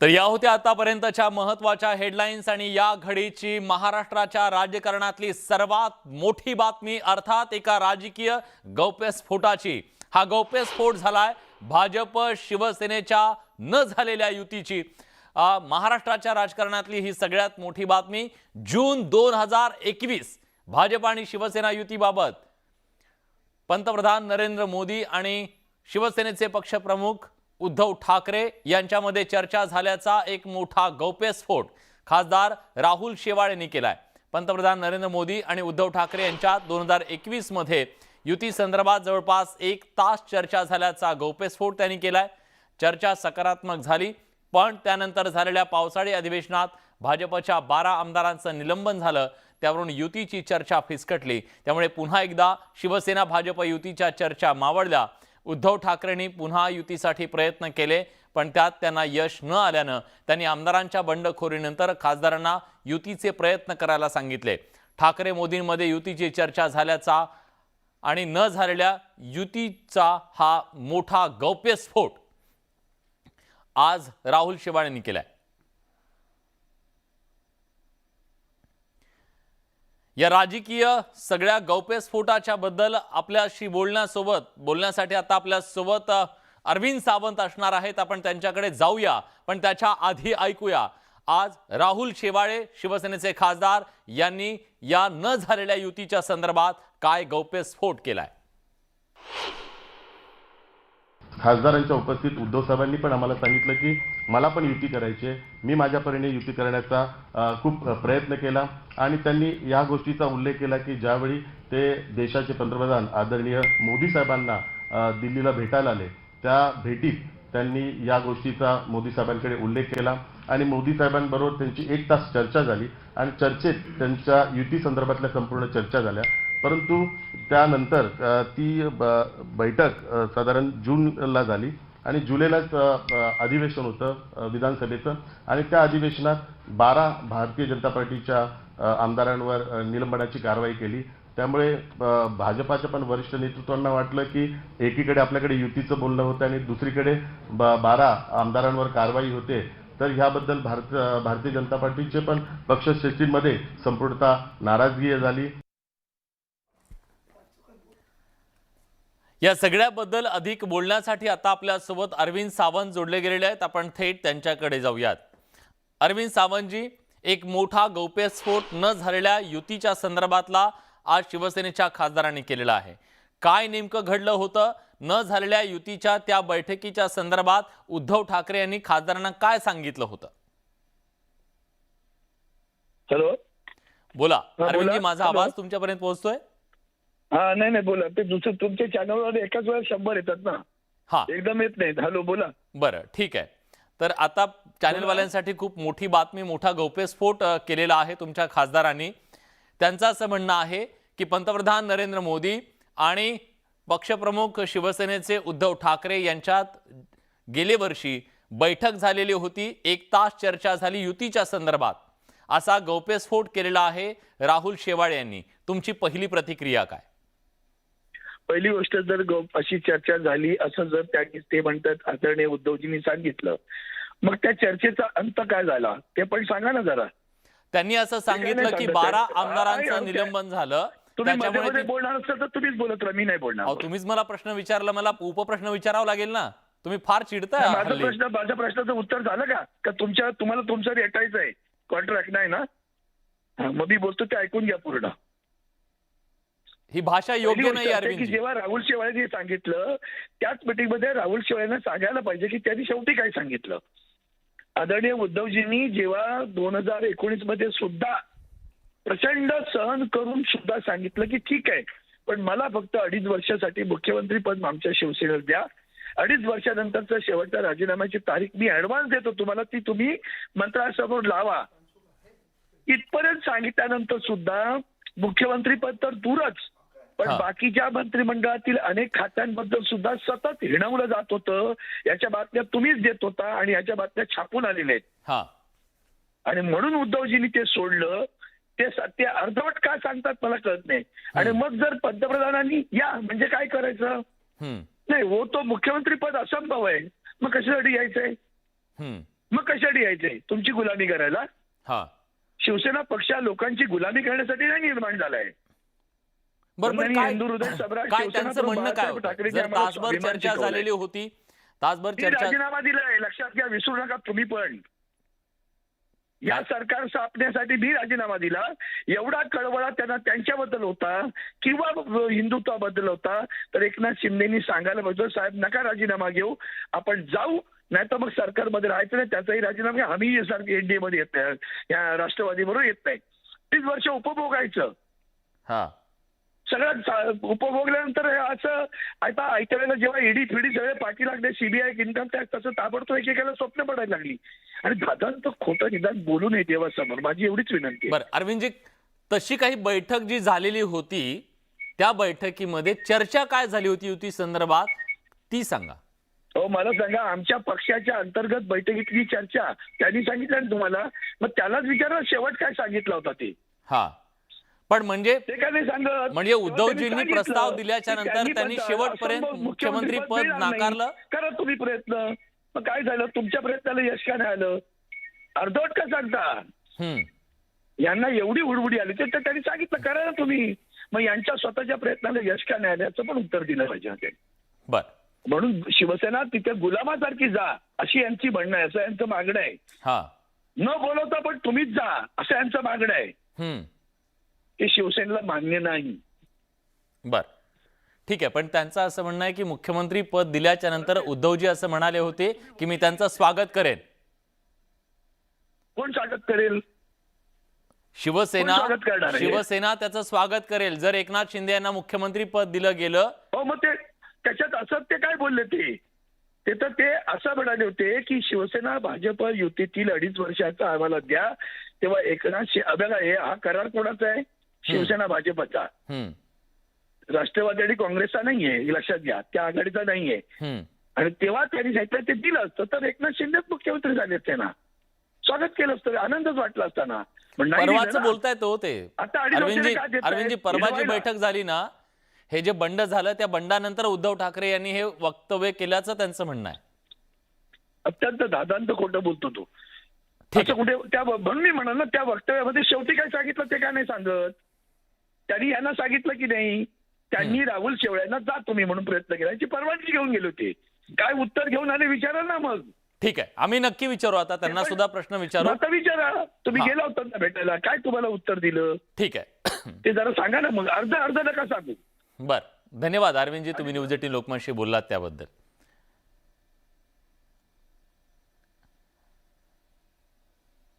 तर या होत्या आतापर्यंतच्या महत्त्वाच्या हेडलाईन्स आणि या घडीची महाराष्ट्राच्या राजकारणातली सर्वात मोठी बातमी, अर्थात एका राजकीय गौप्यस्फोटाची। हा गौप्यस्फोट झालाय भाजप शिवसेनेच्या न झालेल्या युतीची। महाराष्ट्राच्या राजकारणातली ही सगळ्यात मोठी बातमी। जून 2021 भाजप आणि शिवसेना युतीबाबत पंतप्रधान नरेंद्र मोदी आणि शिवसेनेचे पक्षप्रमुख उद्धव ठाकरे यांच्यामध्ये चर्चा झाल्याचा एक मोठा गौप्यस्फोट खासदार राहुल शेवाळे यांनी केलाय। पंतप्रधान नरेंद्र मोदी आणि उद्धव ठाकरे यांच्यात 2021 मध्ये युती संदर्भात जवळपास 1 तास चर्चा झाल्याचा गौप्यस्फोट त्यांनी केलाय। चर्चा सकारात्मक झाली, पण त्यानंतर झालेल्या पावसाळी अधिवेशनात भाजपच्या 12 आमदारांचं निलंबन झालं। त्यावरून युतीची चर्चा फिसकटली। त्यामुळे पुन्हा एकदा शिवसेना भाजप युतीच्या चर्चा मावळल्या। उद्धव ठाकरेंनी पुन्हा युतीसाठी प्रयत्न केले, पण त्यात त्यांना यश न आल्यानं त्यांनी आमदारांच्या बंडखोरीनंतर खासदारांना युतीचे प्रयत्न करायला सांगितले। ठाकरे मोदींमध्ये युतीची चर्चा झाल्याचा आणि न झालेल्या युतीचा हा मोठा गौप्यस्फोट आज राहुल शेवाळे यांनी केलाय। या राजकीय सगळ्या गौप्यस्फोटाच्या बद्दल आपल्याशी बोलण्यासाठी आता आपल्या सोबत अरविंद सावंत असणार आहेत। आपण त्यांच्याकडे जाऊया, पण त्याच्या आधी ऐकूया आज राहुल शेवाळे शिवसेनेचे खासदार यांनी या न झालेल्या युतीच्या संदर्भात काय गौप्यस्फोट केलाय। खासदारांच्या उपस्थित उद्धव साहेबांनी पण आम्हाला सांगितलं की मला पण युती करायची आहे, मी माझ्या परीने युती करण्याचा खूप प्रयत्न केला आणि त्यांनी या गोष्टीचा उल्लेख केला की ज्यावेळी ते देशाचे पंतप्रधान आदरणीय मोदी साहेबांना दिल्लीला भेटायला आले, त्या भेटीत त्यांनी या गोष्टीचा मोदी साहेबांकडे उल्लेख केला आणि मोदी साहेबांबरोबर त्यांची 1 तास चर्चा झाली आणि चर्चेत त्यांच्या युती संदर्भातल्या संपूर्ण चर्चा झाल्या। परंतु त्यानंतर ती बैठक साधारण जूनला झाली आणि जुलैलाच अधिवेशन होतं विधानसभेचं आणि त्या अधिवेशनात 12 भारतीय जनता पार्टीच्या आमदारांवर निलंबनाची कारवाई केली। त्यामुळे भाजपाच्या पण वरिष्ठ नेतृत्वांना वाटलं की एकीकडे आपल्याकडे युतीचं बोलणं होतं आणि दुसरीकडे 12 आमदारांवर कारवाई होते, तर ह्याबद्दल भारतीय जनता पार्टीचे पण पक्षश्रेष्ठींमध्ये संपूर्णतः नाराजगी झाली। या सगळ्याबद्दल अधिक बोलण्यासाठी आता आपल्या सोबत अरविंद सावंत जोडले गेलेले आहेत। आपण थेट त्यांच्याकडे जाऊयात। अरविंद सावंतजी, एक मोठा गौप्यस्फोट न झालेल्या युतीच्या संदर्भातला आज शिवसेनेच्या खासदारांनी केलेला आहे। काय नेमकं घडलं होतं? न झालेल्या युतीच्या त्या बैठकीच्या संदर्भात उद्धव ठाकरे यांनी खासदारांना काय सांगितलं होतं? हॅलो, बोला अरविंदजी, माझा आवाज तुमच्यापर्यंत पोहोचतोय? हा, नाही बोला। ते दुसरं तुमच्या चॅनलवर एकाच वेळेला 100 येतात ना, हा एकदम येत नाहीत। हॅलो, बोला। बरं, ठीक आहे। तर आता चॅनलवाल्यांसाठी खूप मोठी बातमी, मोठा गौप्यस्फोट केलेला आहे तुमच्या खासदारांनी। त्यांचं असं म्हणणं आहे की पंतप्रधान नरेंद्र मोदी आणि पक्षप्रमुख शिवसेनेचे उद्धव ठाकरे यांच्यात गेले वर्षी बैठक झालेली होती, 1 तास चर्चा झाली युतीच्या संदर्भात, असा गौप्यस्फोट केलेला आहे राहुल शेवाळे यांनी। तुमची पहिली प्रतिक्रिया काय? पहिली गोष्ट, जर अशी चर्चा झाली असं जर ते म्हणतात आदरणीय उद्धवजींनी सांगितलं, मग त्या चर्चेचा अंत काय झाला ते पण सांगा ना जरा। त्यांनी असं सांगितलं की 12 आमदारांचं निलंबन झालं। तुम्ही मध्ये बोलणार असाल तर तुम्हीच बोलत राहा, मी नाही बोलणार। तुम्हीच मला प्रश्न विचारला, मला उपप्रश्न विचारावा लागेल ना। तुम्ही फार चिडताय। माझ्या प्रश्नाचं उत्तर झालं का? तुम्हाला तुमचं रेटायचं आहे, कॉन्ट्रॅक्ट नाही ना? मग मी बोलतो ते ऐकून घ्या पूर्ण। ही भाषा योग्य नाही अरविंद। जेव्हा राहुल शेवाळेंनी सांगितलं, त्याच मीटिंगमध्ये राहुल शेवाळेंना सांगायला पाहिजे की त्यांनी शेवटी काय सांगितलं। आदरणीय उद्धवजींनी जेव्हा 2019 मध्ये सुद्धा प्रचंड सहन करून सुद्धा सांगितलं की ठीक आहे, पण मला फक्त 2.5 वर्षासाठी मुख्यमंत्री पद आमच्या शिवसेनेला द्या, 2.5 वर्षानंतरचा शेवटच्या राजीनाम्याची तारीख मी ऍडव्हान्स देतो तुम्हाला, ती तुम्ही मंत्र्यासमोर लावा। इथपर्यंत सांगितल्यानंतर सुद्धा मुख्यमंत्री पद तर दूरच, पण बाकीच्या मंत्रिमंडळातील अनेक खात्यांबद्दल सुद्धा सतत हिणवलं जात होतं। याच्या बातम्या तुम्हीच देत होता आणि याच्या बातम्या छापून आलेल्या आहेत। आणि म्हणून उद्धवजींनी ते सोडलं। ते अर्धवट का सांगतात मला कळत नाही। आणि मग जर पंतप्रधानांनी या म्हणजे काय करायचं? नाही, हो तो मुख्यमंत्री पद असंभव आहे, मग कशासाठी यायचंय? मग कशासाठी यायचंय तुमची गुलामी करायला? हा शिवसेना पक्ष हा लोकांची गुलामी करण्यासाठी नाही निर्माण झालाय. बरोबर. त्यांनी काय हिंदू हृदय सम्राट काय शिवसेना त्यांचं तर म्हणणं काय बाळासाहेब होतं? ठाकरेंनी जर आम्हाला तासभर स्वाभिमान चर्चा शिकवलंय. झालेली होती, तासभर मी चर्चा राजीनामा दिलाय, लक्षात घ्या, विसरू नका तुम्ही पण. या सरकार स्थापनेसाठी मी राजीनामा दिला. एवढा कळवळा त्यांना त्यांच्याबद्दल होता किंवा हिंदुत्वाबद्दल होता तर एकनाथ शिंदेनी सांगायला पाहिजे, साहेब नका राजीनामा घेऊ, आपण जाऊ, नाही तर मग सरकारमध्ये राहायचं नाही. त्याचाही राजीनामा घ्या. आम्ही एनडीए मध्ये येत नाही, या राष्ट्रवादी बरोबर येत नाही. 30 वर्ष उपभोगायचं. हा सगळं उपभोगल्यानंतर असं आता ऐकल्या वेळेला जेव्हा ईडी फिडी सगळे पाठी लागले, सीबीआय, इन्कम टॅक्स, तसं ताबडतोब एकेकाला स्वप्न पडायला लागली. आणि दादांचं खोटं निदान बोलू नये देवासमोर, माझी एवढीच विनंती आहे. बरं अरविंदजी, तशी काही बैठक जी झालेली होती त्या बैठकीमध्ये चर्चा काय झाली होती युती संदर्भात ती सांगा. हो मला सांगा, आमच्या पक्षाच्या अंतर्गत बैठकीतली चर्चा त्यांनी सांगितलं ना तुम्हाला, मग त्यालाच विचारा शेवट काय सांगितलं होता ते. हा पण म्हणजे ते काय नाही सांगत. म्हणजे उद्धवजींनी त्यांनी प्रस्ताव सांगितलं दिल्याच्या की नंतर त्यांनी पण शेवटपर्यंत असंभव मुख्यमंत्री पद मिळणार नाही. नाकारलं. करा तुम्ही प्रयत्न. मग काय झालं, तुमच्या प्रयत्नाला यश का नाही आलं? अर्धवट का सांगता? हम्म यांना एवढी उडबुडी आली तर त्यांनी सांगितलं करा ना तुम्ही. मग यांच्या स्वतःच्या प्रयत्नाला यश का नाही आलं याचं पण उत्तर दिलं पाहिजे ते. बर म्हणून शिवसेना तिथे गुलामासारखी जा अशी यांची म्हणणं आहे, असं यांचं मागणं आहे. हा न बोलवता पण तुम्हीच जा असं यांचं मागणं आहे. हम्म ते शिवसेनेला मान्य नाही. बर ठीक आहे. पण त्यांचं असं म्हणणं आहे की मुख्यमंत्री पद दिल्याच्या नंतर उद्धवजी असं म्हणाले होते की मी त्यांचं स्वागत करेन. कोण स्वागत करेल? शिवसेना कोण स्वागत करणार आहे? शिवसेना त्याचं स्वागत करेल जर एकनाथ शिंदे यांना मुख्यमंत्री पद दिलं गेलं. हो मग ते त्याच्यात असं ते काय बोलले ते तर ते असं म्हणाले होते की शिवसेना भाजप युतीतील 2.5 वर्षाचा आम्हाला द्या. तेव्हा एकनाथ बघा हे हा करार कोणाचा आहे? शिवसेना भाजपचा. हम्म राष्ट्रवादी आणि काँग्रेसचा नाहीये, हे लक्षात घ्या, त्या आघाडीचा नाहीये. हम्म आणि तेव्हा त्यांनी सांगितलं ते दिलं असतं तर एकनाथ शिंदेच मुख्यमंत्री झाले असते ना, स्वागत केलं असतं, आनंदच वाटला असता ना. पण नाही दिलं परवाच ना. बोलताय तो ते आता 2.5 वर्षाने काय देतायत? अरविंदजी परवा जी हिरवायला. बैठक झाली ना, हे जे बंड झालं त्या बंडानंतर उद्धव ठाकरे यांनी हे वक्तव्य केल्याचं त्यांचं म्हणणं आहे. अत्यंत दादांत खोटं बोलतो तो. ठीक असं कुठे त्या म्हणून मी म्हणाल ना, त्या वक्तव्यामध्ये शेवटी काय सांगितलं ते काय नाही सांगत. त्यांनी यांना सांगितलं की नाही, त्यांनी राहुल शेवळ्यांना जा तुम्ही म्हणून प्रयत्न केला, याची परवानगी घेऊन गेले होते. काय उत्तर घेऊन आले विचारा ना मग. ठीक आहे आम्ही नक्की विचारू आता त्यांना सुद्धा प्रश्न विचारू. आता विचारा, तुम्ही हा. गेला होता ना भेटायला, काय तुम्हाला उत्तर दिलं ठीक आहे ते जरा सांगा ना. मग अर्ध अर्ध नका सांगू. बर धन्यवाद अरविंदजी, तुम्ही न्यूज 18 लोकमतशी बोललात त्याबद्दल.